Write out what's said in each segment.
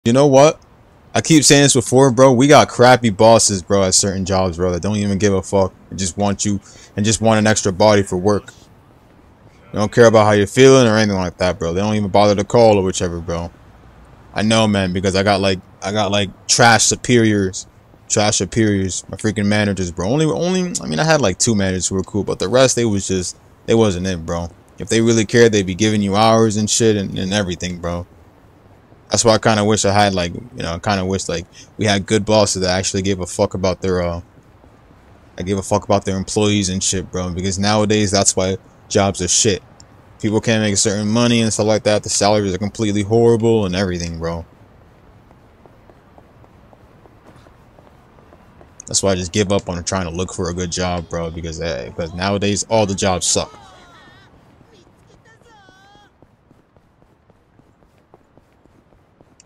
You know what? I keep saying this before, bro. We got crappy bosses, bro, at certain jobs, bro, that don't even give a fuck and just want you and just want an extra body for work. They don't care about how you're feeling or anything like that, bro. They don't even bother to call or whichever, bro. I know, man, because I got like trash superiors, my freaking managers, bro. I mean, I had like 2 managers who were cool, but the rest they wasn't it, bro. If they really cared, they'd be giving you hours and shit and everything, bro. That's why I kind of wish I had like, I kind of wish like we had good bosses that actually gave a fuck about their I gave a fuck about their employees and shit, bro. Because nowadays that's why jobs are shit. People can't make certain money and stuff like that. The salaries are completely horrible and everything, bro. That's why I just give up on trying to look for a good job, bro. Because nowadays all the jobs suck.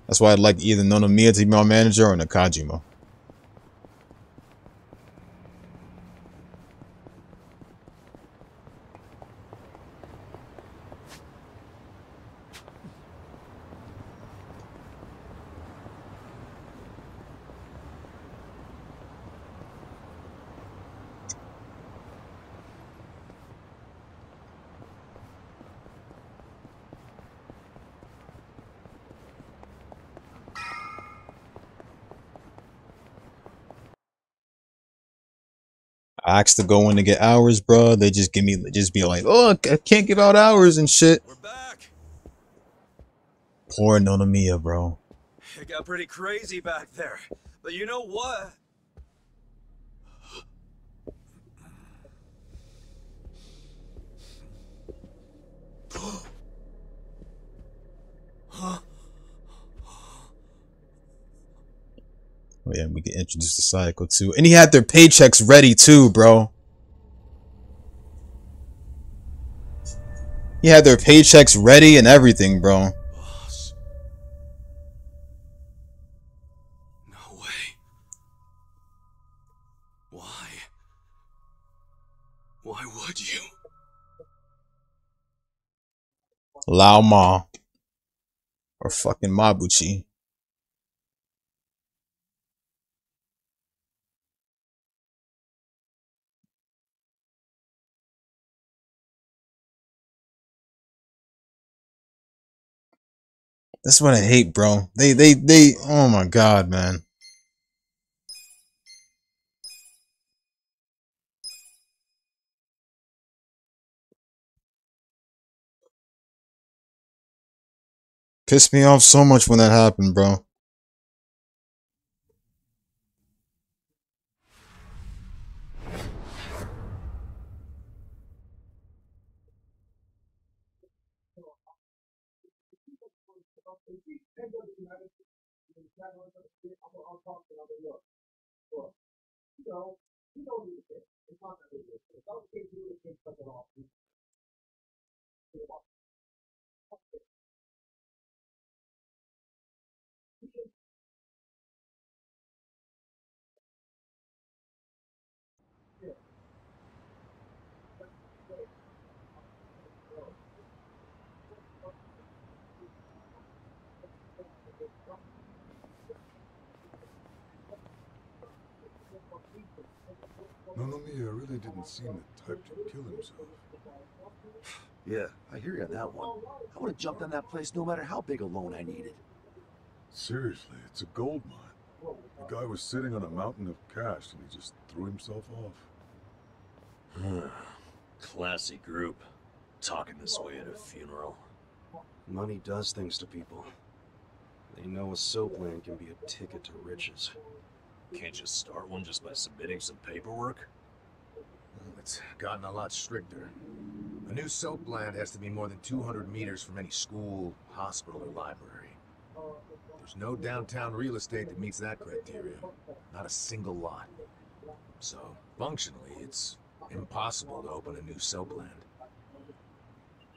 That's why I'd like either Nonomiya to be my manager or Nakajima. I asked to go in to get hours, bro. They just be like, oh, I can't give out hours and shit. We're back. Poor Nonomiya, bro. It got pretty crazy back there. But you know what? Huh? Oh, yeah, we get introduced to Cycle too. And he had their paychecks ready too, bro. He had their paychecks ready and everything, bro. Boss. No way. Why? Why would you? Lao Ma. Or fucking Mabuchi. That's what I hate, bro. Oh my god, man. Pissed me off so much when that happened, bro. Nonomiya really didn't seem the type to kill himself. Yeah, I hear you on that one. I would have jumped on that place no matter how big a loan I needed. Seriously, it's a gold mine. The guy was sitting on a mountain of cash and he just threw himself off. Classy group. Talking this way at a funeral. Money does things to people. They know a soap land can be a ticket to riches. Can't just start one just by submitting some paperwork? Well, it's gotten a lot stricter. A new soap land has to be more than 200 meters from any school, hospital, or library. There's no downtown real estate that meets that criteria. Not a single lot. So, functionally, it's impossible to open a new soap land.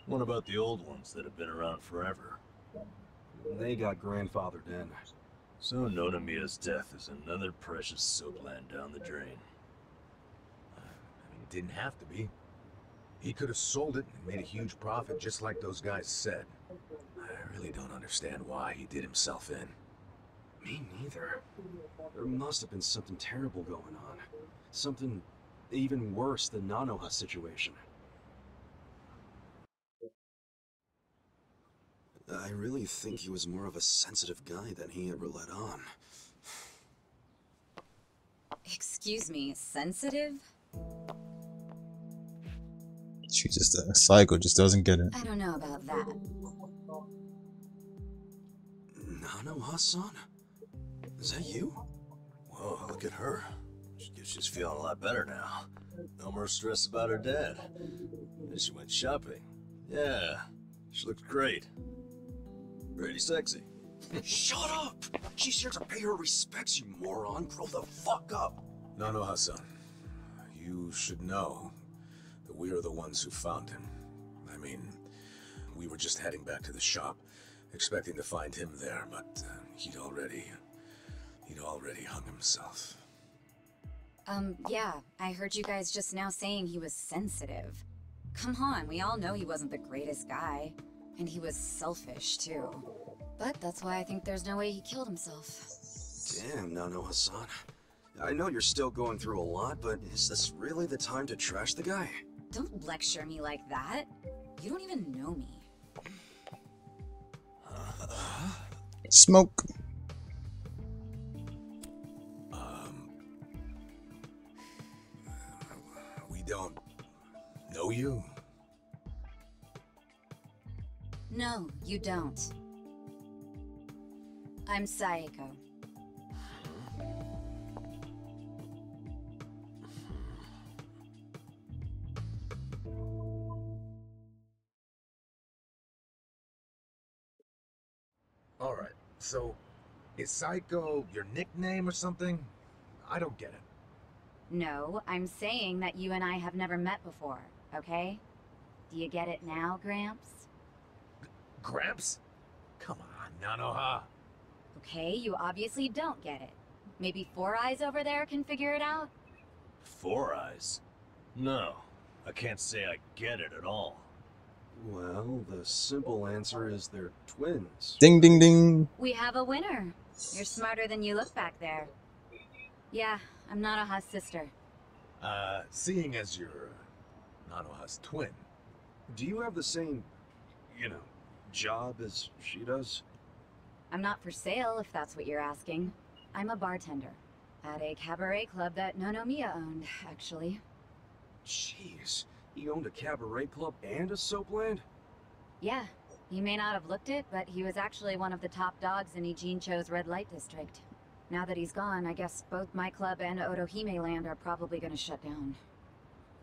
What about the old ones that have been around forever? They got grandfathered in. So Nonomiya's death is another precious soap land down the drain. It didn't have to be. He could have sold it and made a huge profit just like those guys said. I really don't understand why he did himself in. Me neither. There must have been something terrible going on. Something even worse than Nanoha's situation. I really think he was more of a sensitive guy than he ever let on. Excuse me, sensitive? She's just a psycho, just doesn't get it. I don't know about that. Nanoha-san? Is that you? Whoa, look at her. She's feeling a lot better now. No more stress about her dad. And she went shopping. Yeah, she looked great. Pretty sexy. Shut up! She's here to pay her respects, you moron. Grow the fuck up. Nanoha-san, you should know that we are the ones who found him. I mean, we were just heading back to the shop, expecting to find him there, but he'd already hung himself. Yeah, I heard you guys just now saying he was sensitive. Come on, we all know he wasn't the greatest guy. And he was selfish, too. But that's why I think there's no way he killed himself. Damn, Nanoha-san. I know you're still going through a lot, but is this really the time to trash the guy? Don't lecture me like that. You don't even know me. Smoke. We don't know you? No, you don't. I'm Sayako. Alright, so is Psycho your nickname or something? I don't get it. No, I'm saying that you and I have never met before, okay? Do you get it now, Gramps? Gramps? Come on, Nanoha. Okay, you obviously don't get it. Maybe Four Eyes over there can figure it out? Four Eyes? No, I can't say I get it at all. Well, the simple answer is they're twins. Ding, ding, ding. We have a winner. You're smarter than you look back there. Yeah, I'm Nanoha's sister. Seeing as you're Nanoha's twin. Do you have the same, job as she does? I'm not for sale, if that's what you're asking. I'm a bartender. At a cabaret club that Nonomiya owned, actually. Jeez, he owned a cabaret club and a soap land? Yeah, you may not have looked it, but he was actually one of the top dogs in Ijincho's red light district. Now that he's gone, I guess both my club and Otohime Land are probably gonna shut down.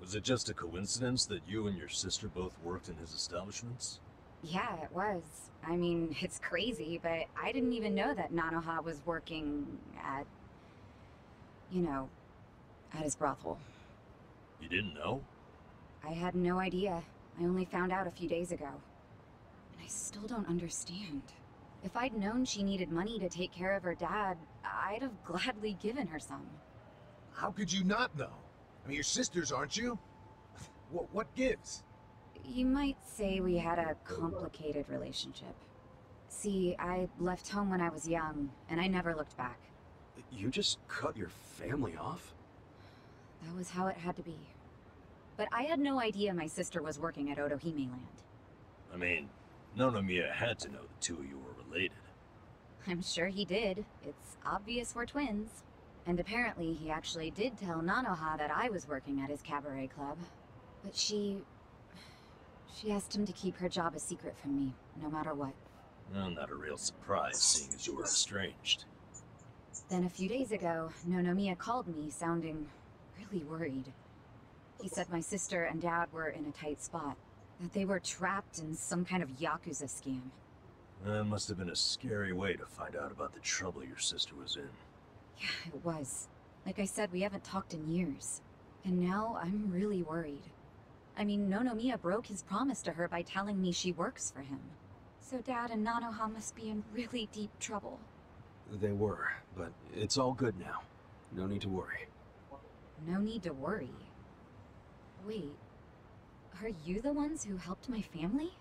Was it just a coincidence that you and your sister both worked in his establishments? Yeah, it was. I mean, it's crazy, but I didn't even know that Nanoha was working at, at his brothel. You didn't know? I had no idea. I only found out a few days ago. And I still don't understand. If I'd known she needed money to take care of her dad, I'd have gladly given her some. How could you not know? I mean, you're sisters, aren't you? What gives? You might say we had a complicated relationship. See, I left home when I was young, and I never looked back. You just cut your family off? That was how it had to be. But I had no idea my sister was working at Otohime Land. I mean, Nonomiya had to know the two of you were related. I'm sure he did. It's obvious we're twins. And apparently he actually did tell Nanoha that I was working at his cabaret club. But she asked him to keep her job a secret from me, no matter what. Well, not a real surprise, seeing as you were estranged. Then a few days ago, Nonomiya called me, sounding really worried. He said my sister and dad were in a tight spot, that they were trapped in some kind of Yakuza scam. That must have been a scary way to find out about the trouble your sister was in. Yeah, it was. Like I said, we haven't talked in years. And now I'm really worried. I mean, Nonomiya broke his promise to her by telling me she works for him. So Dad and Nanoha must be in really deep trouble. They were, but it's all good now. No need to worry. No need to worry. Wait, are you the ones who helped my family?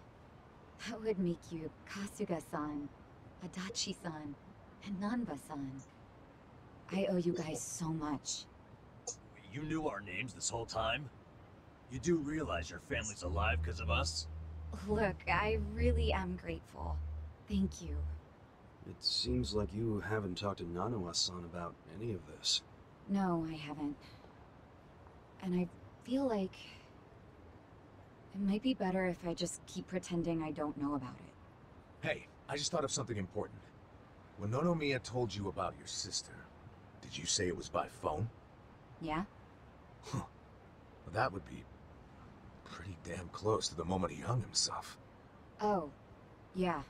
That would make you Kasuga-san, Adachi-san, And Nanba-san. I owe you guys so much. You knew our names this whole time? You do realize your family's alive because of us? Look, I really am grateful. Thank you. It seems like you haven't talked to Nanoha-san about any of this. No, I haven't. And I feel like it might be better if I just keep pretending I don't know about it. Hey, I just thought of something important. When Nonomiya told you about your sister, did you say it was by phone? Yeah? Huh. Well, that would be pretty damn close to the moment he hung himself. Oh, yeah.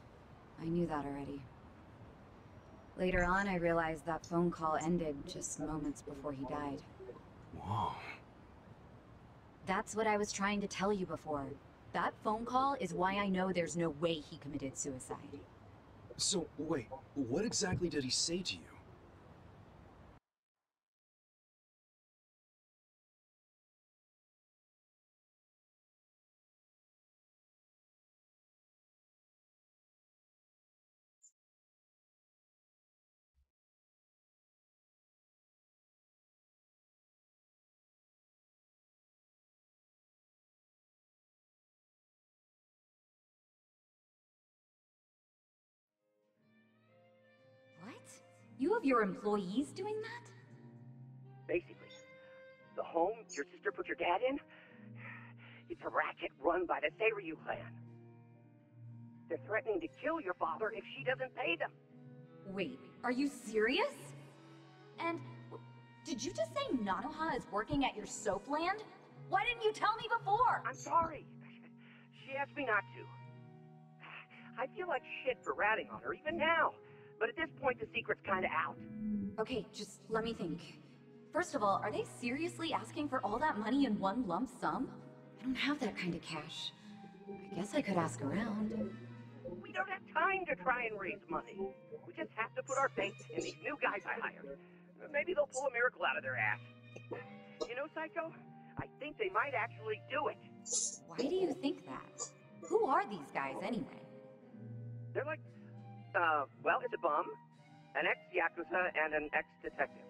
I knew that already. Later on, I realized that phone call ended just moments before he died. Whoa. That's what I was trying to tell you before. That phone call is why I know there's no way he committed suicide. So, wait, what exactly did he say to you? What? You have your employees doing that? Basically, the home your sister put your dad in, it's a racket run by the Seiryu clan. They're threatening to kill your father if she doesn't pay them. Wait, are you serious? And did you just say Nanoha is working at your soap land? Why didn't you tell me before? I'm sorry. She asked me not to. I feel like shit for ratting on her even now. But at this point, the secret's kinda out. Okay, just let me think. First of all, are they seriously asking for all that money in one lump sum? I don't have that kind of cash. I guess I could ask around. We don't have time to try and raise money. We just have to put our faith in these new guys I hired. Maybe they'll pull a miracle out of their ass. You know, Psycho? I think they might actually do it. Why do you think that? Who are these guys anyway? They're like, well, it's a bum, an ex-Yakuza, and an ex-detective.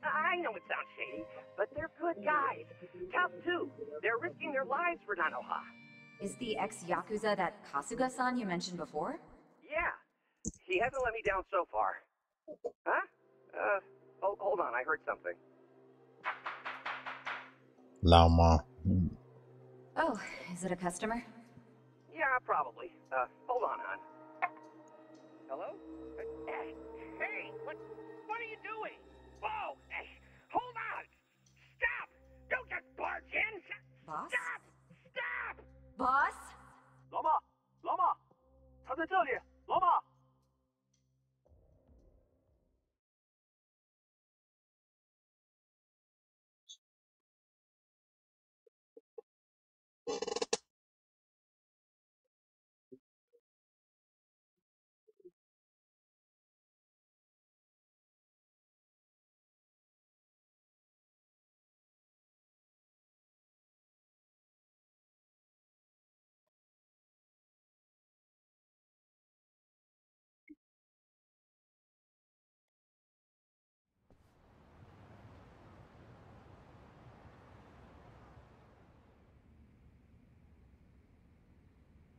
I know it sounds shady, but they're good guys. Tough, too. They're risking their lives for Nanoha. Is the ex-Yakuza that Kasuga-san you mentioned before? Yeah. He hasn't let me down so far. Huh? Hold on, I heard something. Lauma. Oh, is it a customer? Yeah, probably. Hold on, hon. Hello? Hey, what are you doing? Whoa! Hold on! Stop! Don't just barge in! Boss? Stop! Stop! Boss? 老妈，老妈，他在这里，老妈。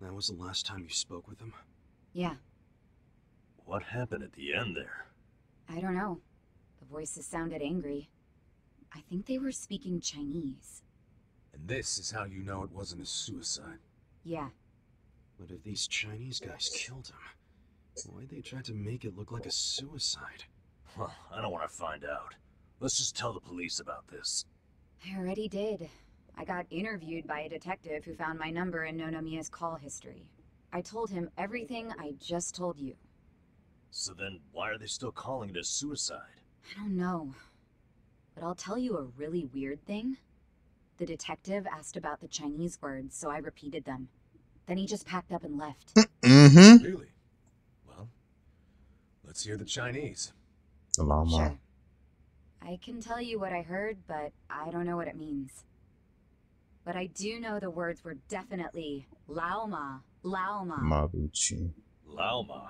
That was the last time you spoke with him? Yeah, What happened at the end there? I don't know. The voices sounded angry. I think they were speaking Chinese. And this is how you know it wasn't a suicide. Yeah, But if these Chinese guys killed him, why'd they try to make it look like a suicide? Well, I don't want to find out. Let's just tell the police about this. I already did. I got interviewed by a detective who found my number in Nonomiya's call history. I told him everything I just told you. So then, why are they still calling it a suicide? I don't know. But I'll tell you a really weird thing. The detective asked about the Chinese words, so I repeated them. Then he just packed up and left. Mm-hmm. Really? Well, let's hear the Chinese. Lauma. Sure. I can tell you what I heard, but I don't know what it means. But I do know the words were definitely Laoma, Laoma. Mabuchi. Lauma?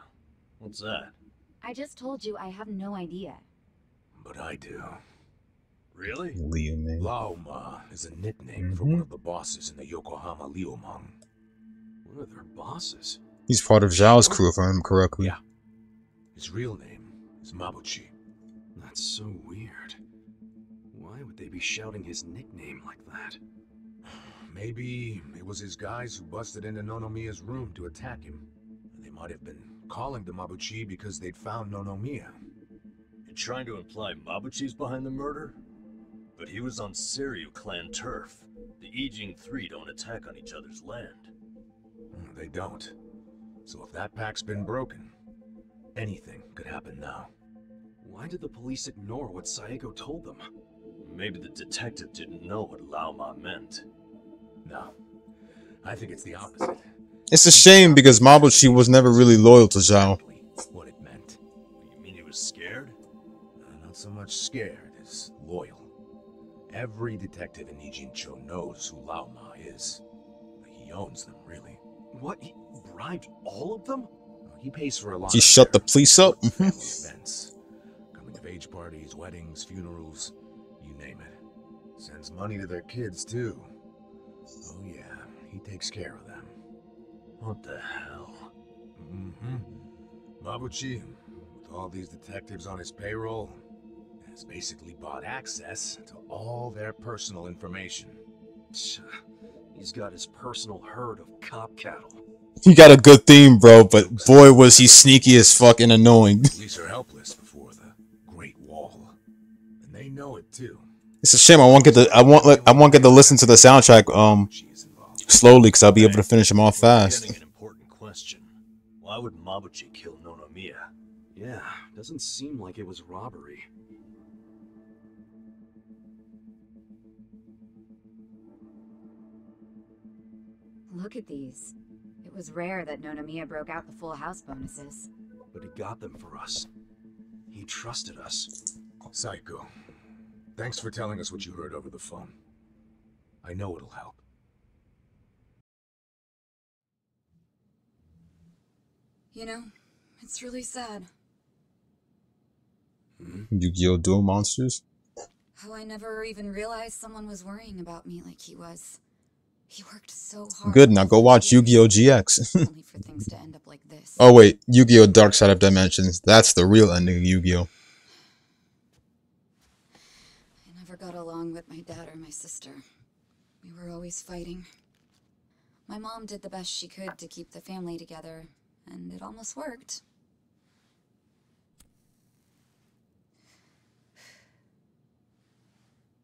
What's that? I just told you I have no idea. But I do. Really? Liu, man. Laoma is a nickname for one of the bosses in the Yokohama Liumang. One of their bosses? He's part of Zhao's crew, if I remember correctly. Yeah. His real name is Mabuchi. That's so weird. Why would they be shouting his nickname like that? Maybe it was his guys who busted into Nonomiya's room to attack him. They might have been calling the Mabuchi because they'd found Nonomiya. You're trying to imply Mabuchi's behind the murder? But he was on Seiryu clan turf. The Ijing Three don't attack on each other's land. They don't. So if that pack's been broken, anything could happen now. Why did the police ignore what Saeko told them? Maybe the detective didn't know what Laoma meant. No. I think it's the opposite. It's a shame because Mabuchi was never really loyal to Zhao. What it meant. You mean he was scared? Not so much scared as loyal. Every detective in Ijincho knows who Laoma is. He owns them, really. What? He bribed all of them? He pays for a lot He of shut the their police up. family events. Coming of age parties, weddings, funerals, you name it. Sends money to their kids, too. Oh yeah, he takes care of them. What the hell? Mabuchi, with all these detectives on his payroll, has basically bought access to all their personal information. He's got his personal herd of cop cattle. He got a good theme, bro, but boy was he sneaky as fuck and annoying. Police are helpless before the Great Wall, and they know it too. It's a shame I won't get to listen to the soundtrack slowly because I'll be able to finish them off fast. Getting an important question. Why would Mabuchi kill Nonomiya? Yeah, doesn't seem like it was robbery. Look at these. It was rare that Nonomiya broke out the full house bonuses. But he got them for us. He trusted us. Saeko, thanks for telling us what you heard over the phone. I know it'll help. You know, it's really sad. Yu-Gi-Oh! Duel Monsters? How I never even realized someone was worrying about me like he was. He worked so hard. Good, now go watch Yu-Gi-Oh! GX. Only for things to end up like this. Oh wait, Yu-Gi-Oh! Dark Side of Dimensions. That's the real ending of Yu-Gi-Oh! I never got along with my dad or my sister. We were always fighting. My mom did the best she could to keep the family together, and it almost worked.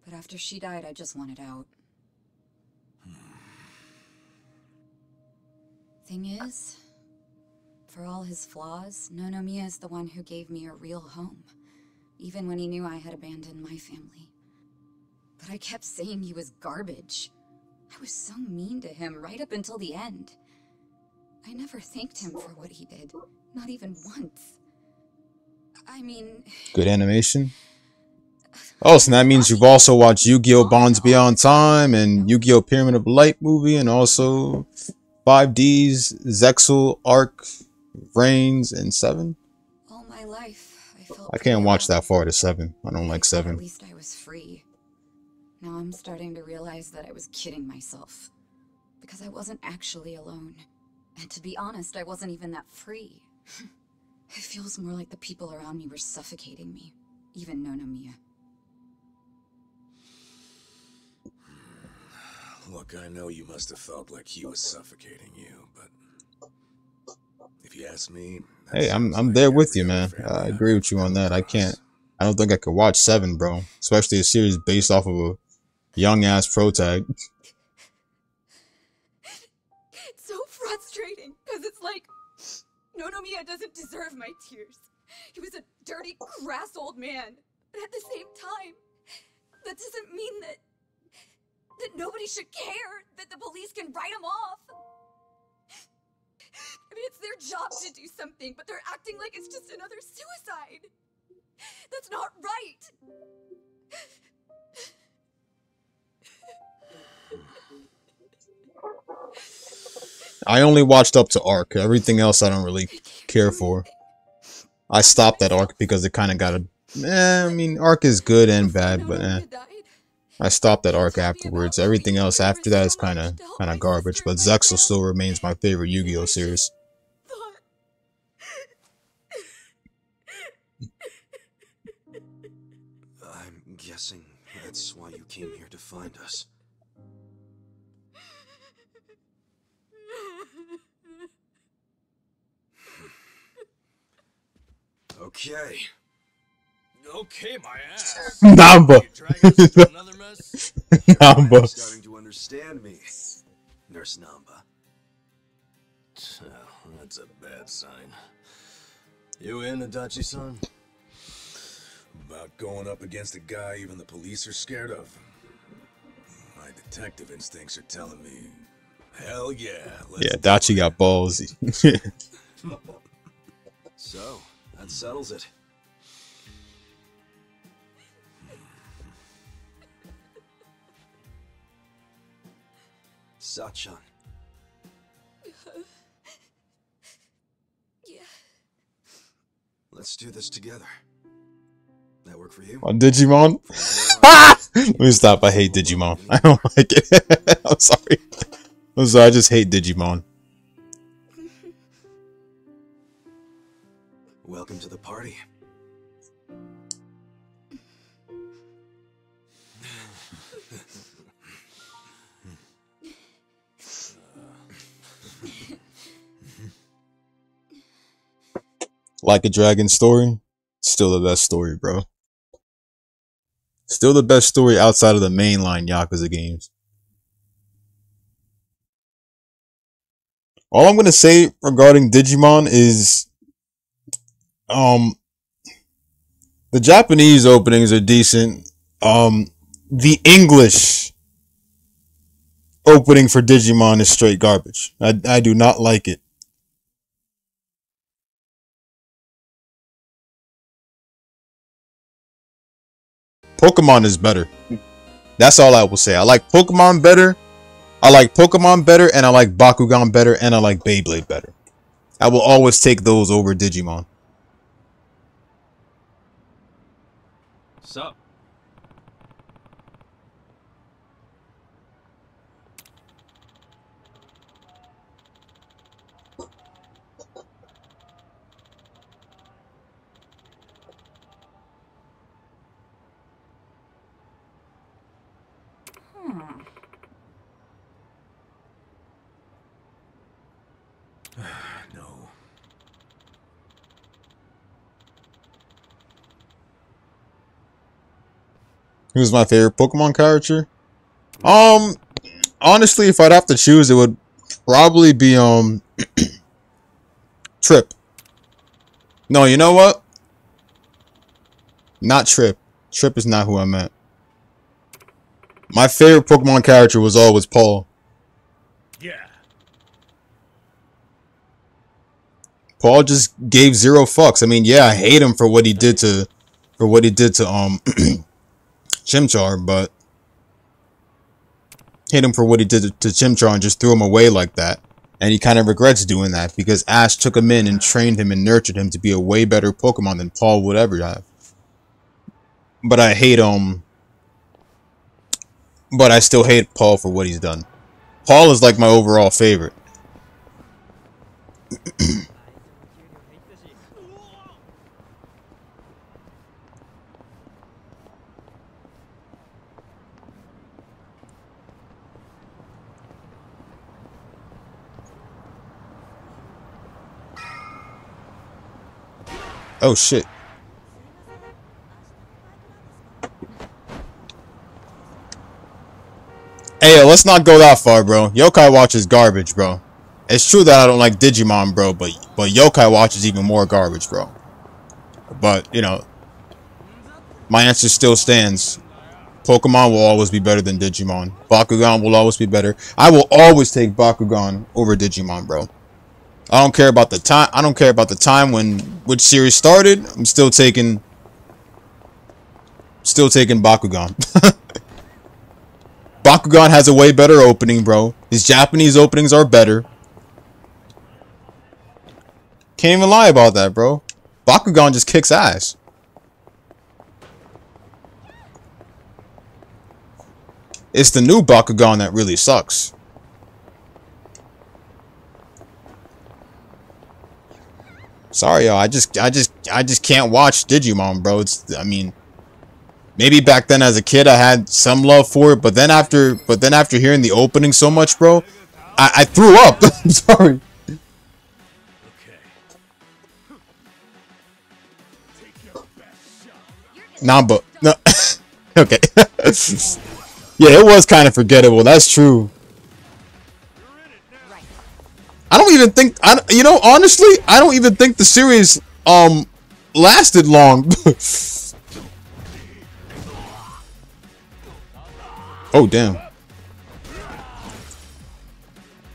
But after she died, I just wanted out. Thing is, for all his flaws, Nonomiya is the one who gave me a real home, even when he knew I had abandoned my family. But I kept saying he was garbage. I was so mean to him right up until the end. I never thanked him for what he did, not even once. I mean... Good animation. Oh, so that means you've also watched Yu-Gi-Oh! Bonds Beyond Time and Yu-Gi-Oh! Pyramid of Light movie and also 5D's Zexal, Arc, Reigns, and 7? All my life, I felt I can't watch pretty that far to 7. I don't like At 7. least I was free. Now I'm starting to realize that I was kidding myself. Because I wasn't actually alone. And to be honest, I wasn't even that free. It feels more like the people around me were suffocating me. Even Nonomiya. Look, I know you must have felt like he was suffocating you, but if you ask me, Hey, I'm there with you, man. I agree with you on that. I don't think I could watch 7, bro. Especially a series based off of a young-ass protag. It's so frustrating, because it's like, Nonomiya doesn't deserve my tears. He was a dirty, crass old man. But at the same time, that doesn't mean that nobody should care, that the police can write him off. I mean, it's their job to do something, but they're acting like it's just another suicide. That's not right. I only watched up to Arc. Everything else I don't really care for. I stopped that arc because it kind of got a... I mean, arc is good and bad, but I stopped that arc afterwards. Everything else after that is kind of garbage, but Zexal still remains my favorite Yu-Gi-Oh series. I'm guessing that's why you came here to find us. Okay. Okay, my ass. Namba. You drag us into another mess? I'm Namba. starting to understand me, Nurse Namba. Well, that's a bad sign. You in, Adachi-san? About going up against a guy even the police are scared of. My detective instincts are telling me, hell yeah. Yeah, Dachi got balls. So, that settles it. Sachan. Yeah. Let's do this together. That work for you? On Digimon? Let me stop. I hate Digimon. I don't like it. I'm sorry. I'm sorry. I just hate Digimon. Welcome to the party. Like a Dragon story? Still the best story, bro. Still the best story outside of the mainline Yakuza games. All I'm gonna say regarding Digimon is, the Japanese openings are decent. The English opening for Digimon is straight garbage. I do not like it. Pokemon is better. That's all I will say. I like Pokemon better. I like Pokemon better, and I like Bakugan better, and I like Beyblade better. I will always take those over Digimon. Sup? No. Who's my favorite Pokemon character? Honestly, if I'd have to choose, it would probably be Trip. No, you know what? Not Trip. Trip is not who I meant. My favorite Pokemon character was always Paul. Yeah. Paul just gave zero fucks. I mean, yeah, I hate him for what he did to Chimchar, but hate him for what he did to Chimchar and just threw him away like that. And he kind of regrets doing that because Ash took him in and trained him and nurtured him to be a way better Pokemon than Paul would ever have. But I hate but I still hate Paul for what he's done. Paul is like my overall favorite. Oh shit. Hey, yo, let's not go that far, bro. Yokai Watch is garbage, bro. It's true that I don't like Digimon, bro, but Yokai Watch is even more garbage, bro. But, you know, my answer still stands. Pokemon will always be better than Digimon. Bakugan will always be better. I will always take Bakugan over Digimon, bro. I don't care about the time. I don't care about the time when which series started. I'm still taking Bakugan. Bakugan has a way better opening, bro. His Japanese openings are better. Can't even lie about that, bro. Bakugan just kicks ass. It's the new Bakugan that really sucks. Sorry, y'all. I just can't watch Digimon, bro. I mean, maybe back then as a kid I had some love for it, but then after hearing the opening so much, bro, I threw up. I'm sorry. Nah, but no. Okay. Yeah, it was kind of forgettable. That's true. I don't even think you know, honestly, I don't even think the series lasted long. Oh damn.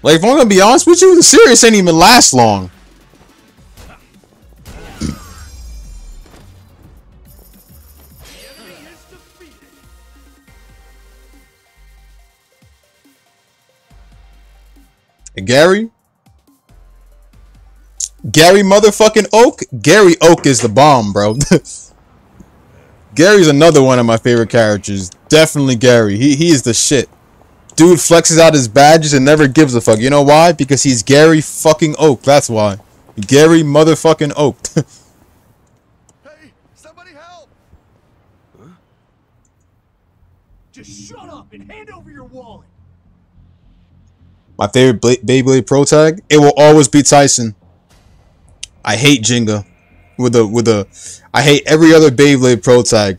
Like, if I'm gonna be honest with you, the series ain't even last long. Gary motherfucking Oak? Gary Oak is the bomb, bro. Gary's another one of my favorite characters. Definitely Gary. He is the shit. Dude flexes out his badges and never gives a fuck. You know why? Because he's Gary fucking Oak. That's why. Gary motherfucking Oak. Hey, somebody help! Huh? Just shut up and hand over your wallet. My favorite Beyblade Pro Tag? It will always be Tyson. I hate Jenga. I hate every other Beyblade Pro Tag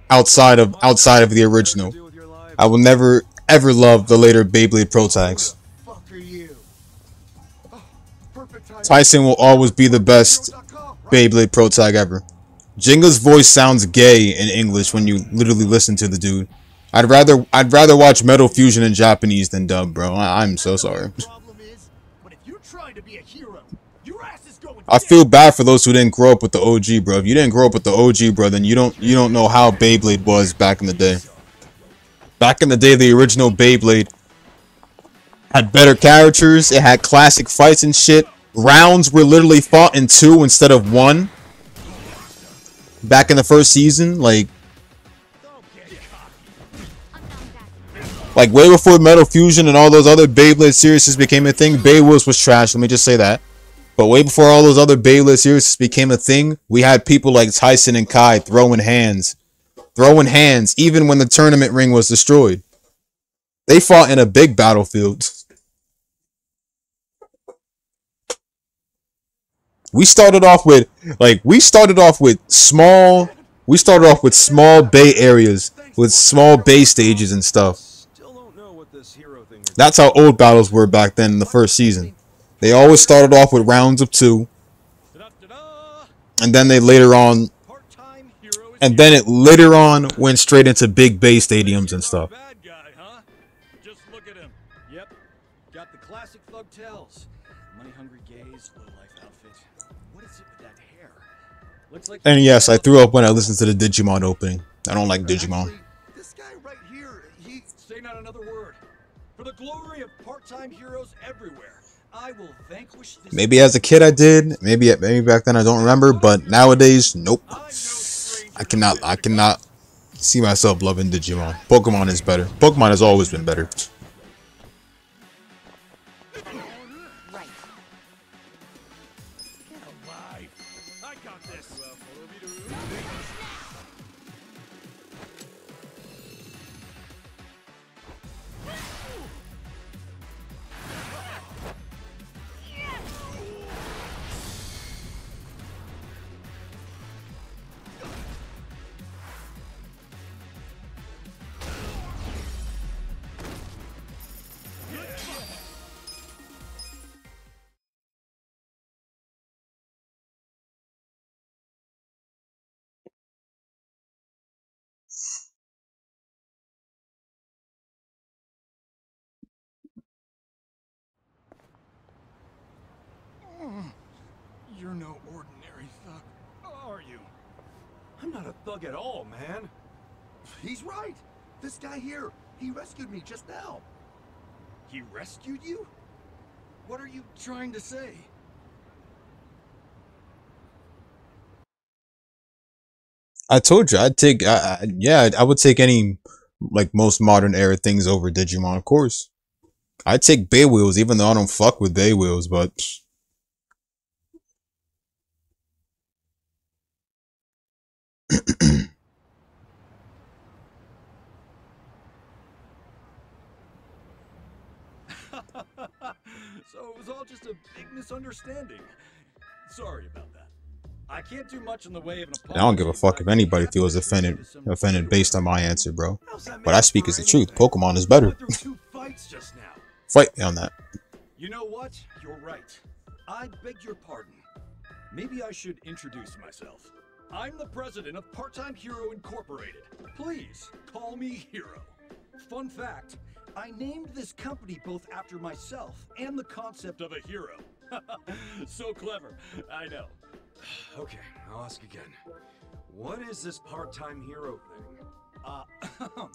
outside of the original. I will never ever love the later Beyblade Pro Tags. Tyson will always be the best Beyblade Pro Tag ever. Jenga's voice sounds gay in English when you literally listen to the dude. I'd rather watch Metal Fusion in Japanese than dub, bro. I'm so sorry. I feel bad for those who didn't grow up with the OG, bro. If you didn't grow up with the OG, bro, then you don't know how Beyblade was back in the day. Back in the day, the original Beyblade had better characters. It had classic fights and shit. Rounds were literally fought in 2 instead of 1. Back in the first season, like way before Metal Fusion and all those other Beyblade series became a thing, Beywolves was trash. Let me just say that. But way before all those other Beyblade series became a thing, we had people like Tyson and Kai throwing hands, even when the tournament ring was destroyed. They fought in a big battlefield. We started off with small bay areas with small bay stages and stuff. That's how old battles were back then in the first season. They always started off with rounds of 2, and then it later on went straight into big bay stadiums and stuff. Just look at him. Yep. Got the classic thug tells. Money-hungry gaze, low-life outfit. What is it with that hair? Looks like. And yes, I threw up when I listened to the Digimon opening. I don't like Digimon. This guy right here, say not another word. For the glory of part-time heroes everywhere, I will vanquish this. Maybe as a kid I did. Maybe back then I don't remember. But nowadays, nope. I cannot see myself loving Digimon. Pokemon is better. Pokemon has always been better. You're no ordinary thug, are you? I'm not a thug at all, man. He's right. This guy here, he rescued me just now. He rescued you? What are you trying to say? I told you I'd take. Yeah, I would take any like most modern era things over Digimon. Of course, I'd take Bay Wheels, even though I don't fuck with Bay Wheels. But So it was all just a big misunderstanding. Sorry about that. I can't do much in the way of an I don't give apology, a but fuck if I'd be anybody happy to feels treat you to some offended based on my hero answer, bro. How's that But make I up speak for as the truth. anything? Pokemon is We better. went through 2 fights just now. Fight me on that. You know what? You're right. I beg your pardon. Maybe I should introduce myself. I'm the president of Part-Time Hero Incorporated. Please call me Hero. Fun fact, I named this company both after myself and the concept of a hero. So clever, I know. Okay, I'll ask again. What is this Part-Time Hero thing?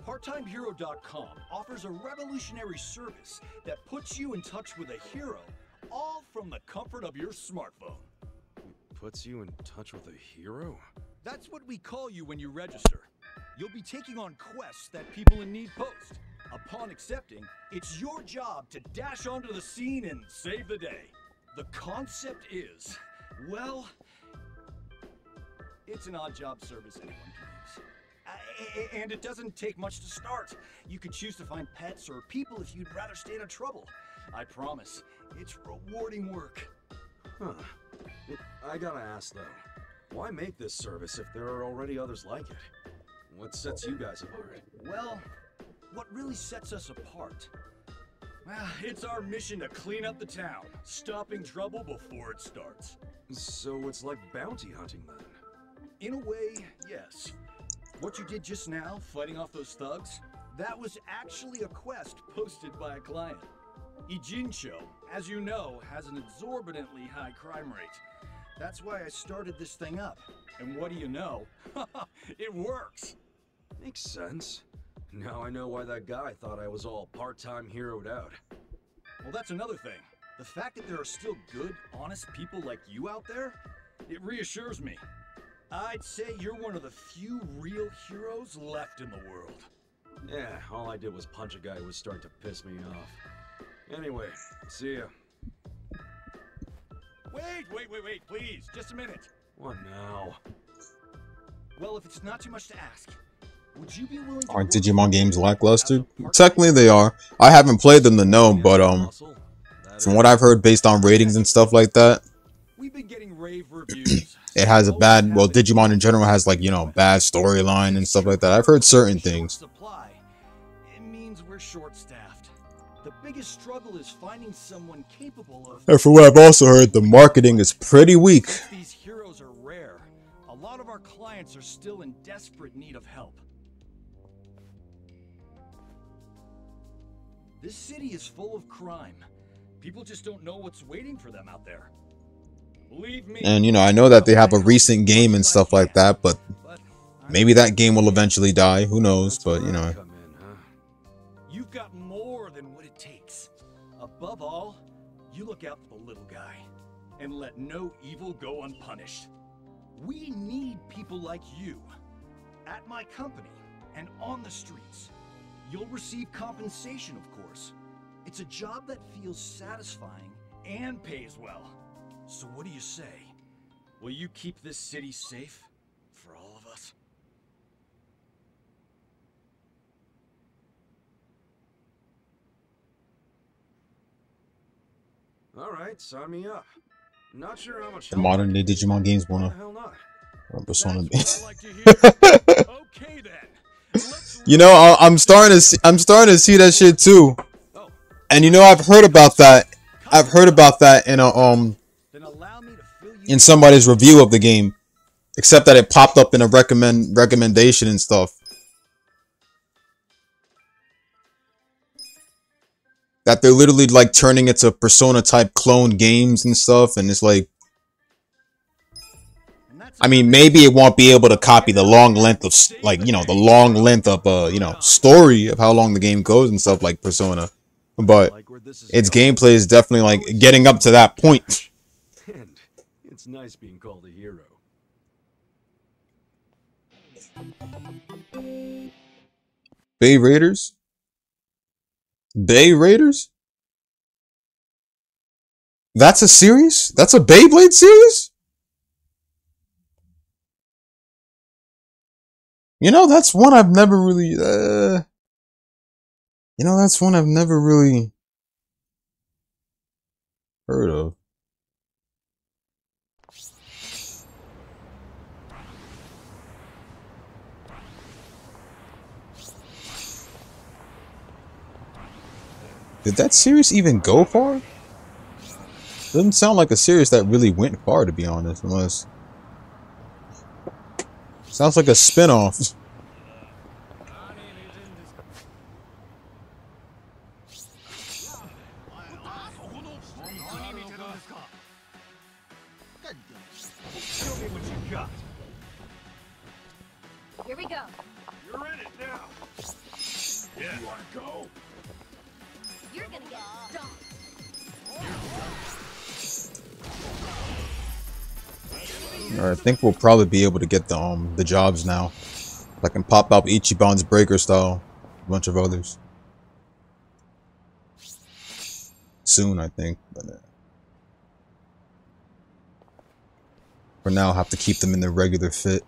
PartTimeHero.com offers a revolutionary service that puts you in touch with a hero, all from the comfort of your smartphone. Puts you in touch with a hero? That's what we call you when you register. You'll be taking on quests that people in need post. Upon accepting, it's your job to dash onto the scene and save the day. The concept is, well, it's an odd job service anyone can use. And it doesn't take much to start. You could choose to find pets or people if you'd rather stay out of trouble. I promise, it's rewarding work. Huh. I gotta ask though, why make this service if there are already others like it? What sets you guys apart? Well, what really sets us apart? Well, it's our mission to clean up the town, stopping trouble before it starts. So it's like bounty hunting then? In a way, yes. What you did just now, fighting off those thugs, that was actually a quest posted by a client. Ijincho, as you know, has an exorbitantly high crime rate. That's why I started this thing up. And what do you know? It works! Makes sense. Now I know why that guy thought I was all part-time heroed out. Well, that's another thing. The fact that there are still good, honest people like you out there, it reassures me. I'd say you're one of the few real heroes left in the world. Yeah, all I did was punch a guy who was starting to piss me off. Anyway, see ya. Wait, please, just a minute. What now? Well, if it's not too much to ask, would you be willing to Aren't work Digimon for games me lackluster? as a part-time Technically they are. I haven't played them to know, but That from what I've heard based on ratings and stuff like that, We've been getting rave reviews. it has a bad, well, Digimon in general has like, you know, bad storyline and stuff like that. I've heard certain things. Supply. It means we're short-staffed. The biggest struggle is finding someone capable of. And from what I've also heard, the marketing is pretty weak. Since these heroes are rare, a lot of our clients are still in desperate need of help. This city is full of crime. People just don't know what's waiting for them out there. Believe me. And, you know, I know that they have a recent game and stuff like that, but maybe that game will eventually die. Who knows? But, you know. You've got more than what it takes. Above all, you look out for the little guy and let no evil go unpunished. We need people like you at my company and on the streets. You'll receive compensation, of course. It's a job that feels satisfying and pays well. So what do you say? Will you keep this city safe for all of us? All right, sign me up. Not sure how much The modern day Digimon games Why wanna the hell not? Persona. That's what I like to hear. Okay then. Let's You know, I'm starting to see that shit too. And you know, I've heard about that. I've heard about that in a then allow me to fill you in somebody's review of the game. Except that it popped up in a recommendation and stuff. That they're literally like turning it to Persona type clone games and stuff, and it's like, I mean, maybe it won't be able to copy the long length of, like, you know, the long length of, you know, story of how long the game goes and stuff like Persona. But its gameplay is definitely, like, getting up to that point. And it's nice being called a hero. Bay Raiders? Bay Raiders? That's a series? That's a Beyblade series? You know, that's one I've never really, you know, that's one I've never really heard of. Did that series even go far? Doesn't sound like a series that really went far, to be honest, unless... Sounds like a spin-off. Show me what you got. Here we go. You're in it now. Yeah. You wanna go? You're gonna get stomped. Alright, I think we'll probably be able to get the jobs now. I can pop out Ichiban's Breaker style. A bunch of others. Soon, I think. But, for now, I'll have to keep them in their regular fit.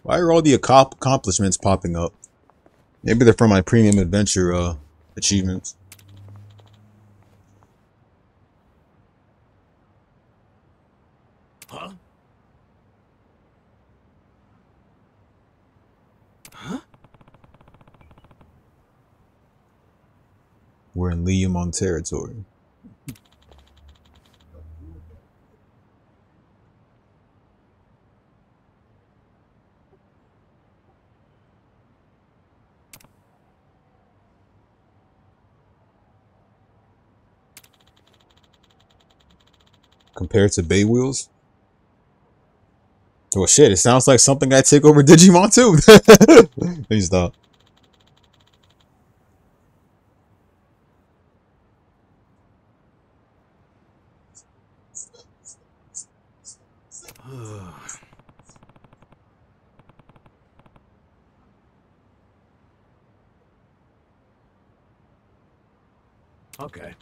Why are all the accomplishments popping up? Maybe they're from my premium adventure achievements. Huh? Huh? We're in Liamon territory. Compared to Bay Wheels? Well, shit, it sounds like something I take over Digimon too. Please stop. Okay.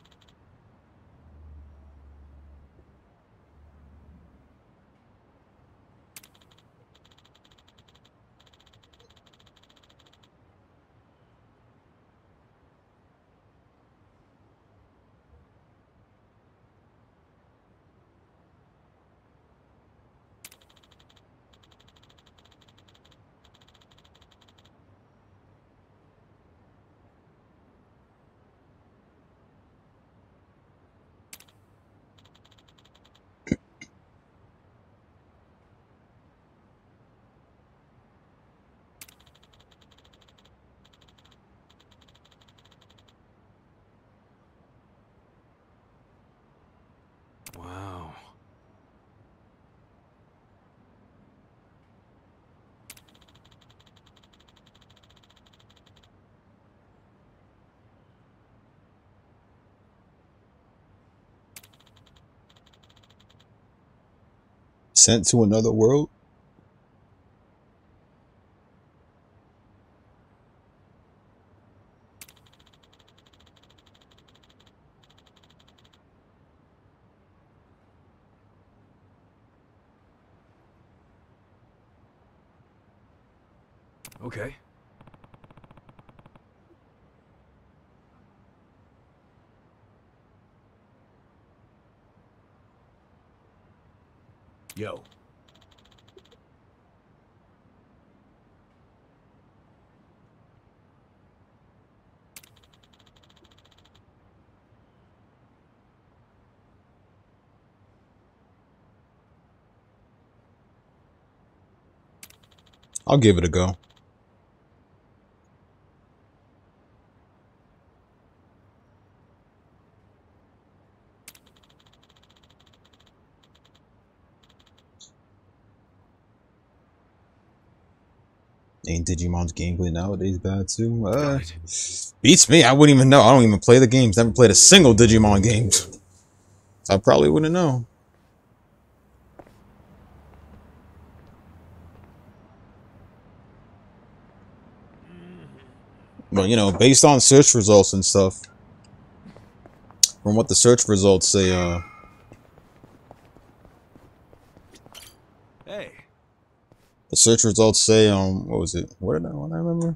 Wow. Sent to another world? Okay. Yo. I'll give it a go. Ain't Digimon's gameplay nowadays bad too? Beats me. I wouldn't even know. I don't even play the games. Never played a single Digimon game. I probably wouldn't know. But, you know, based on search results and stuff, from what the search results say, Hey. the search results say, what was it? What I remember?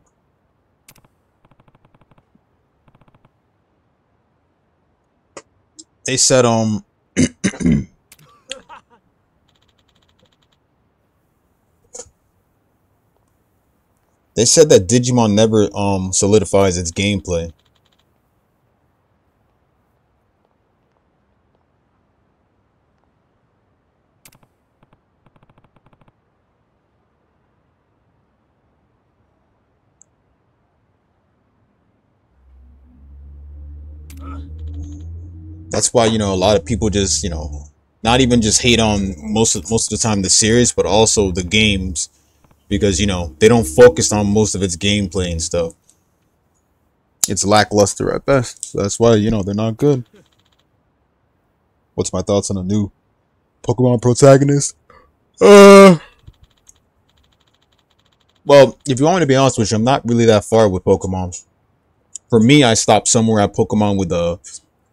They said, they said that Digimon never, solidifies its gameplay. That's why, you know, a lot of people just, you know, not even just hate on most of the time the series, but also the games, because, you know, they don't focus on most of its gameplay and stuff. It's lackluster at best. So that's why, you know, they're not good. What's my thoughts on a new Pokemon protagonist? Well, if you want me to be honest with you, I'm not really that far with Pokemon. For me, I stopped somewhere at Pokemon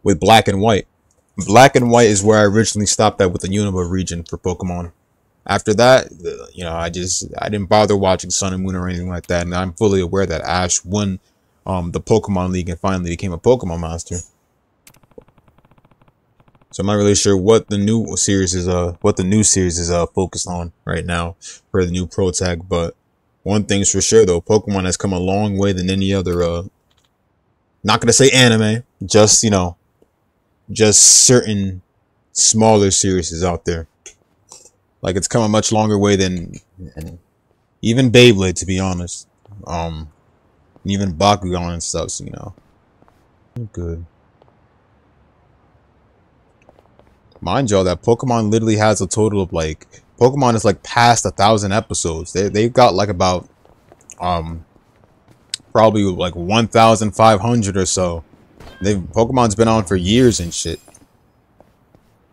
with Black and White. Black and White is where I originally stopped at with the Unova region for Pokemon. After that, you know, I didn't bother watching Sun and Moon or anything like that, and I'm fully aware that Ash won the Pokemon League and finally became a Pokemon Master. So I'm not really sure what the new series is focused on right now for the new Pro Tag, but one thing's for sure though, Pokemon has come a long way than any other not gonna say anime, just, you know, just certain smaller series out there. Like, it's come a much longer way than even Beyblade, to be honest. Even Bakugan and stuff, so, you know. Good. Mind y'all that Pokemon literally has a total of, like, Pokemon is like past 1,000 episodes. They've got like about probably like 1,500 or so. Pokemon's been on for years and shit.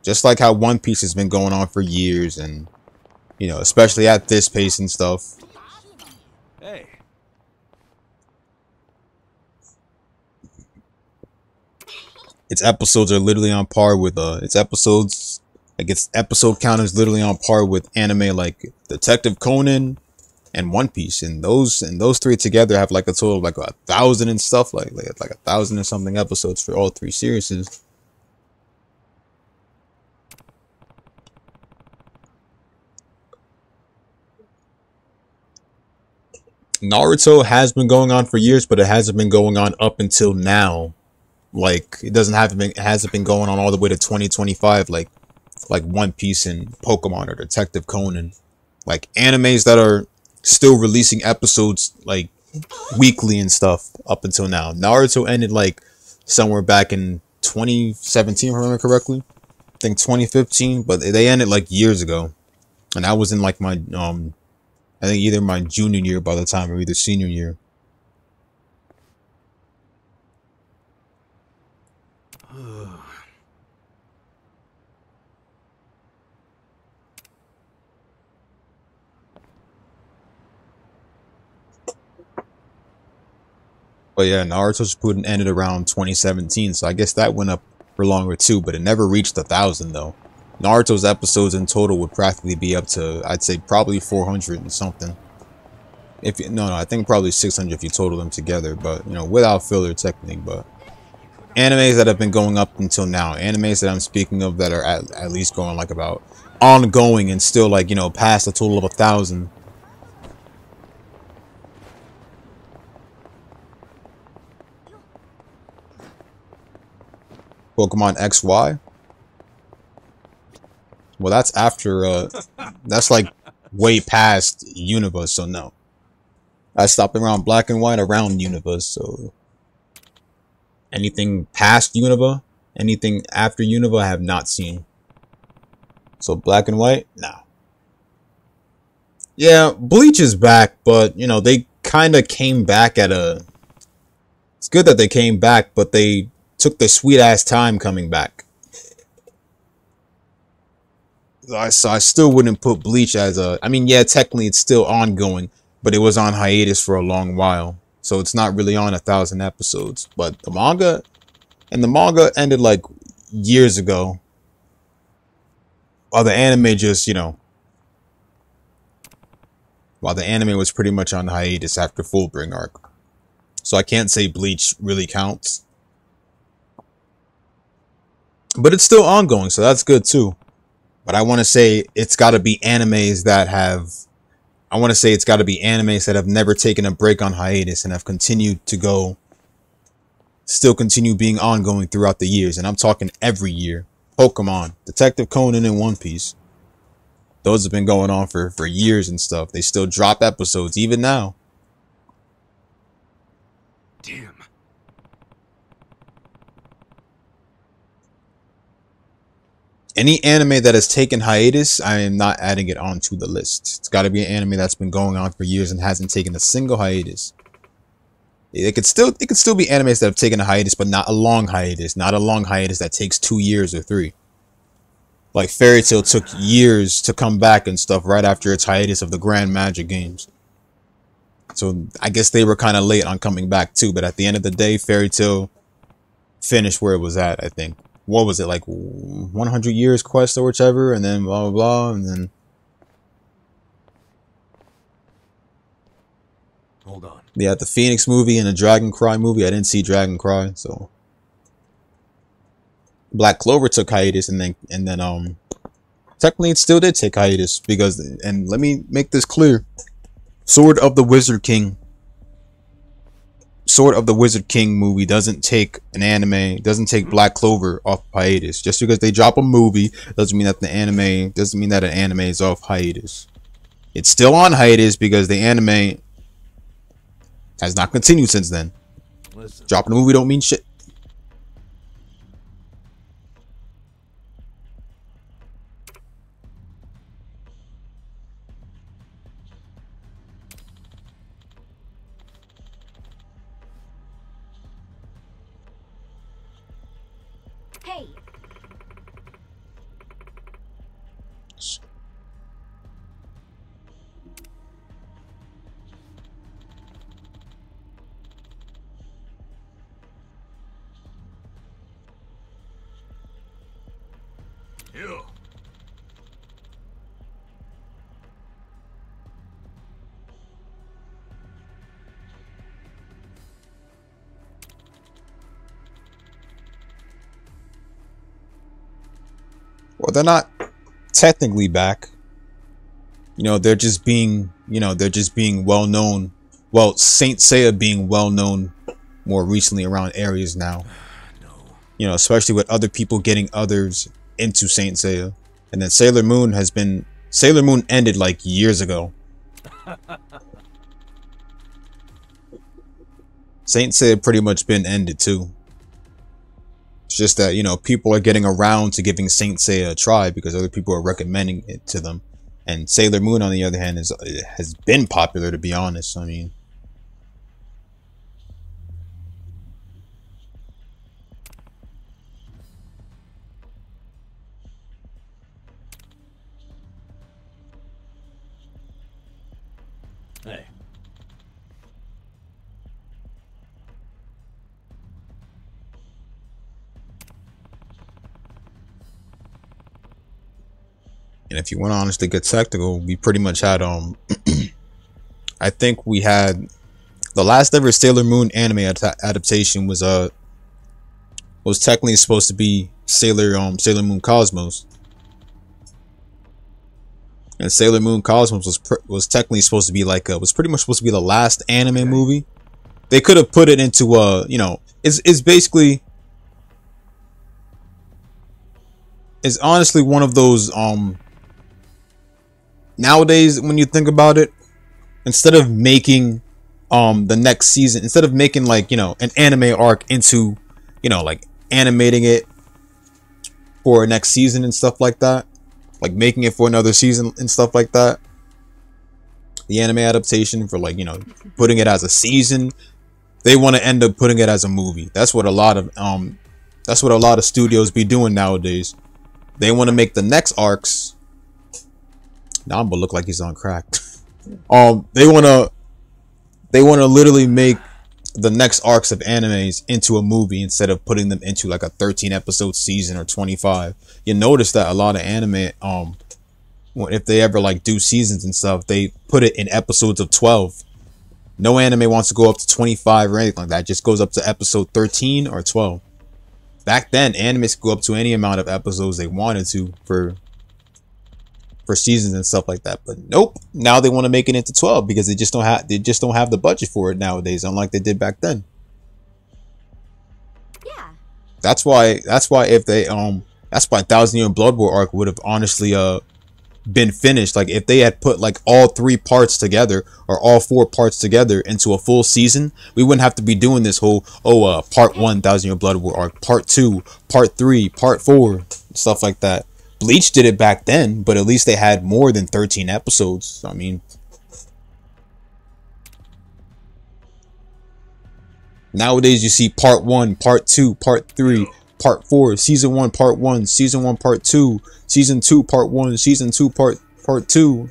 Just like how One Piece has been going on for years, and, you know, especially at this pace and stuff. Hey. Its episodes are literally on par with its episode count is literally on par with anime like Detective Conan and One Piece, and those three together have like a total of like 1,000 and stuff, like 1,000 and something episodes for all three series. Naruto has been going on for years, but it hasn't been going on up until now. Like, it hasn't been going on all the way to 2025 like One Piece and Pokemon or Detective Conan. Like, animes that are still releasing episodes like weekly and stuff up until now. Naruto ended like somewhere back in 2017, if I remember correctly. I think 2015, but they ended like years ago. And I was in like my I think either my junior year by the time or either senior year. But yeah, Naruto Shippuden ended around 2017, so I guess that went up for longer too, but it never reached 1,000 though. Naruto's episodes in total would practically be up to, I'd say, probably 400 and something. No, I think probably 600 if you total them together, but, you know, without filler technically. But animes that have been going up until now, animes that I'm speaking of that are at least going like about ongoing and still like, you know, past a total of 1,000. Pokemon XY. Well, that's after, that's like way past Unova, so no. I stopped around Black and White around Unova, so anything past Unova, anything after Unova, I have not seen. So Black and White, no. Yeah, Bleach is back, but you know, they kind of came back at a. It's good that they came back, but they took their sweet ass time coming back. So I still wouldn't put Bleach as a. I mean, yeah, technically it's still ongoing, but it was on hiatus for a long while, so it's not really on 1,000 episodes. But the manga ended like years ago, while the anime just, you know, while the anime was pretty much on hiatus after Fullbring arc. So I can't say Bleach really counts, but it's still ongoing, so that's good too. But I want to say it's got to be animes that have. I want to say it's got to be animes that have never taken a break on hiatus and have continued to go. Still continue being ongoing throughout the years, and I'm talking every year. Pokemon, Detective Conan, and One Piece. Those have been going on for years and stuff. They still drop episodes even now. Damn. Any anime that has taken hiatus, I am not adding it onto the list. It's got to be an anime that's been going on for years and hasn't taken a single hiatus. It could still be animes that have taken a hiatus, but not a long hiatus. Not a long hiatus that takes 2 years or 3. Like Fairy Tail took years to come back and stuff right after its hiatus of the Grand Magic games. So I guess they were kind of late on coming back too. But at the end of the day, Fairy Tail finished where it was at, I think. What was it, like 100 years quest or whichever, and then blah blah blah, and then Hold on. yeah, the Phoenix movie and the Dragon Cry movie. I didn't see Dragon Cry, so Black Clover took hiatus, and then technically it still did take hiatus because, and let me make this clear, Sword of the Wizard King movie doesn't take Black Clover off hiatus. Just because they drop a movie doesn't mean that an anime is off hiatus. It's still on hiatus because the anime has not continued since then. Listen. Dropping a movie don't mean shit. Hey, You. Well, they're not technically back. You know, they're just being well known. Well, Saint Seiya being well known more recently around areas now. No. You know, especially with other people getting others into Saint Seiya. And then Sailor Moon ended like years ago. Saint Seiya pretty much been ended too. It's just that, you know, people are getting around to giving Saint Seiya a try because other people are recommending it to them. And Sailor Moon, on the other hand, has been popular, to be honest. I mean, Hey. and if you want to honestly get technical, we pretty much had I think we had the last ever Sailor Moon anime adaptation was technically supposed to be Sailor Moon Cosmos. And Sailor Moon Cosmos was technically supposed to be like was pretty much supposed to be the last anime movie. They could have put it into you know, it's basically, it's honestly one of those nowadays when you think about it, instead of making the next season, instead of making like, you know, an anime arc into, you know, like animating it for next season and stuff like that, like making it for another season and stuff like that, the anime adaptation for, like, you know, putting it as a season. They want to end up putting it as a movie. That's what a lot of studios be doing nowadays. They want to make the next arcs. Now I'm gonna look like he's on crack. They wanna literally make the next arcs of animes into a movie instead of putting them into like a 13 episode season or 25. You notice that a lot of anime, if they ever like do seasons and stuff, they put it in episodes of 12. No anime wants to go up to 25 or anything like that. It just goes up to episode 13 or 12. Back then, animes could go up to any amount of episodes they wanted to for seasons and stuff like that. But nope, now they want to make it into 12 because they just don't have the budget for it nowadays, unlike they did back then. Yeah. That's why if they that's why Thousand Year Blood War arc would have honestly been finished. Like if they had put like all 3 parts together or all 4 parts together into a full season, we wouldn't have to be doing this whole part 1 Thousand Year Blood War arc, part 2, part 3, part 4, stuff like that. Bleach did it back then, but at least they had more than 13 episodes. I mean, nowadays you see part 1, part 2, part 3, part 4, season 1, part 1, season 1, part 2, season 2, part 1, season 2, part 2.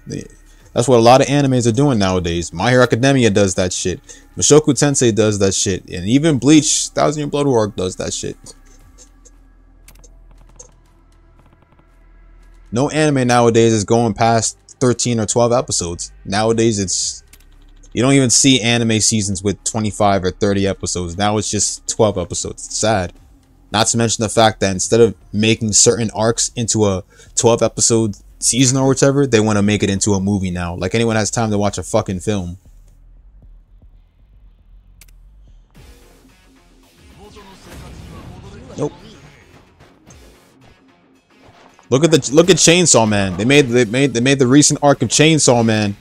That's what a lot of animes are doing nowadays. My Hero Academia does that shit. Mushoku Tensei does that shit. And even Bleach, Thousand Year Blood War arc does that shit. No anime nowadays is going past 13 or 12 episodes. Nowadays, you don't even see anime seasons with 25 or 30 episodes. Now it's just 12 episodes. It's sad. Not to mention the fact that instead of making certain arcs into a 12 episode season or whatever, they want to make it into a movie now. Like anyone has time to watch a fucking film. Nope. Look at Chainsaw Man. They made the recent arc of Chainsaw Man.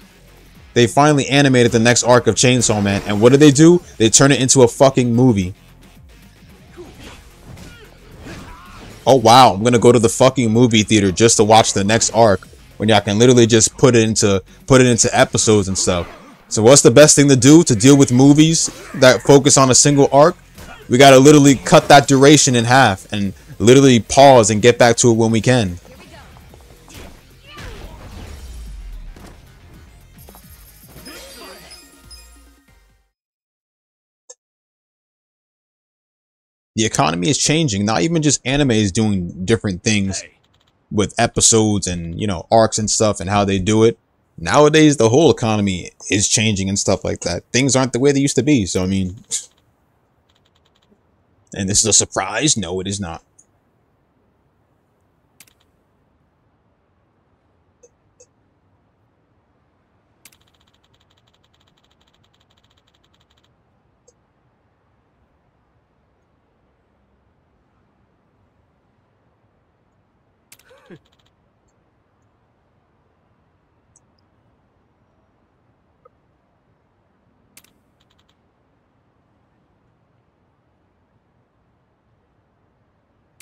They finally animated the next arc of Chainsaw Man, and what do? They turn it into a fucking movie. Oh wow, I'm gonna go to the fucking movie theater just to watch the next arc when y'all can literally just put it into episodes and stuff. So what's the best thing to do to deal with movies that focus on a single arc? We gotta literally cut that duration in half and literally pause and get back to it when we can. The economy is changing. Not even just anime is doing different things with episodes and, you know, arcs and stuff and how they do it. Nowadays, the whole economy is changing and stuff like that. Things aren't the way they used to be. So, I mean, and this is a surprise? No, it is not.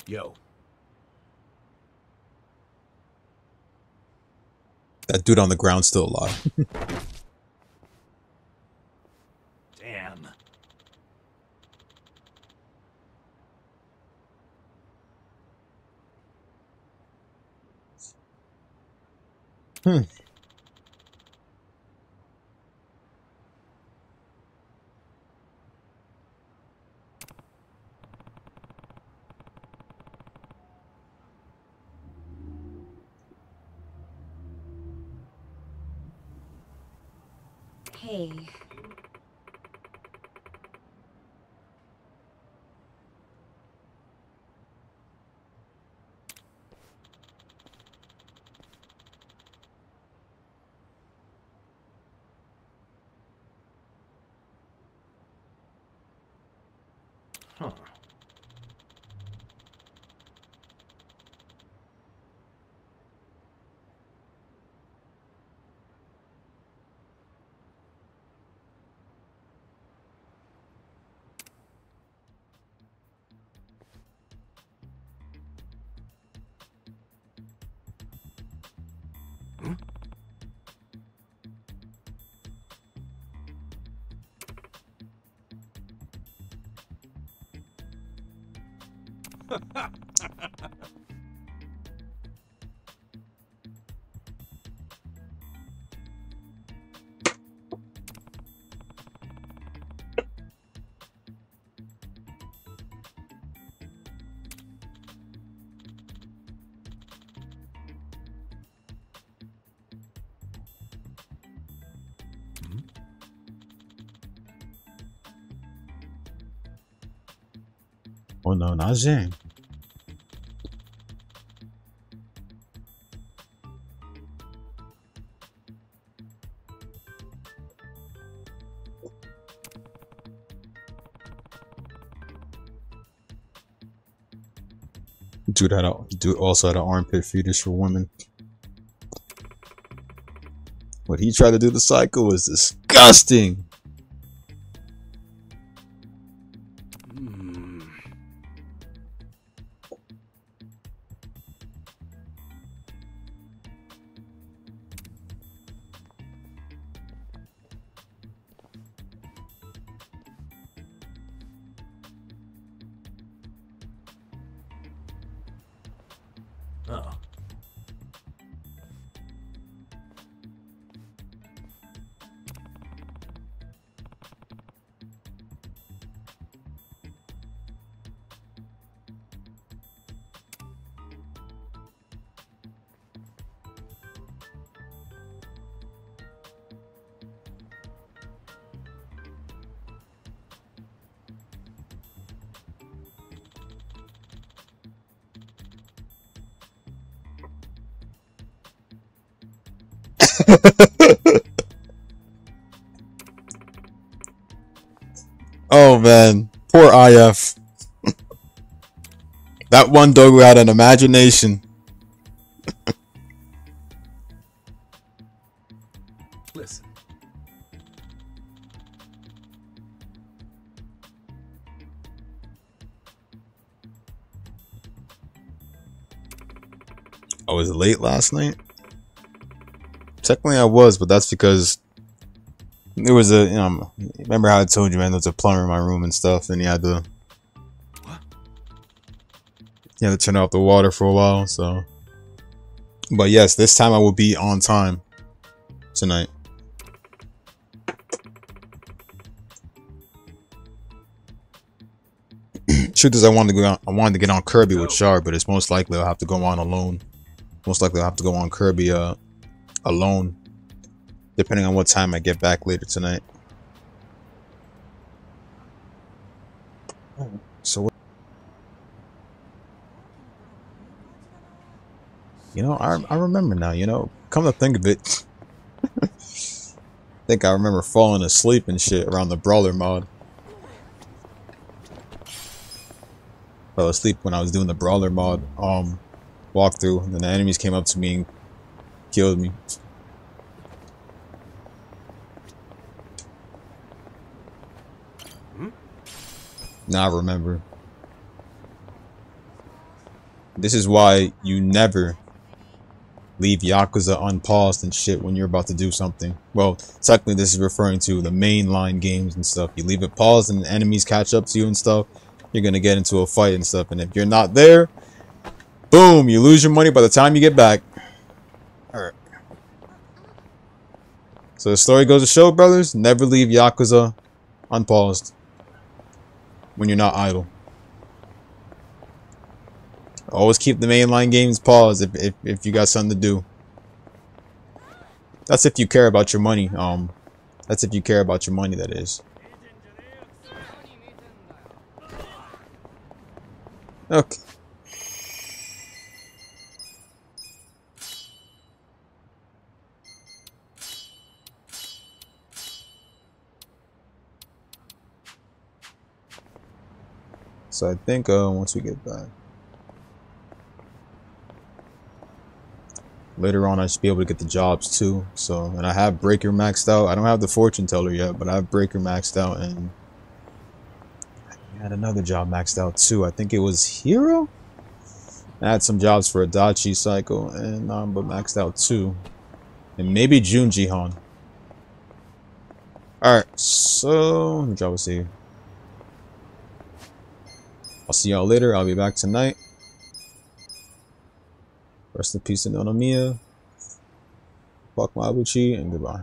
Yo. That dude on the ground's still alive. Damn. Hey. Huh. Oh no, not Zhang. Dude also had an armpit fetish for women. What he tried to do to Psycho was disgusting. Oh. Oh man, poor IF. That one dog had an imagination. Listen. I was late last night. Technically I was, but that's because there was a, remember how I told you, man, there was a plumber in my room and stuff, and he had to turn off the water for a while, so. But yes, this time I will be on time tonight. Truth is, I wanted to get on Kirby with Shard, but it's most likely I'll have to go on alone. Most likely I'll have to go on Kirby alone, depending on what time I get back later tonight. So, I remember now. Come to think of it, I think I remember falling asleep and shit around the Brawler mod. Fell asleep when I was doing the Brawler mod walkthrough, and the enemies came up to me and killed me. Now I remember. This is why you never leave Yakuza unpaused and shit when you're about to do something. Well, technically this is referring to the mainline games and stuff. You leave it paused and the enemies catch up to you and stuff, you're gonna get into a fight and stuff. And if you're not there, boom, you lose your money by the time you get back. Alright. So the story goes to show, brothers, never leave Yakuza unpaused when you're not idle. Always keep the mainline games paused if you got something to do. That's if you care about your money. That's if you care about your money, that is. Okay. So I think once we get back later on, I should be able to get the jobs too. So, and I have Breaker maxed out. I don't have the Fortune Teller yet, but I have Breaker maxed out, and I had another job maxed out too. I think it was Hero. I had some jobs for Adachi Cycle, and but maxed out too, and maybe Jun Jihan. All right, so the job was here. I'll see y'all later. I'll be back tonight. Rest in peace to Nona Mia. Fuck Mabuchi, and goodbye.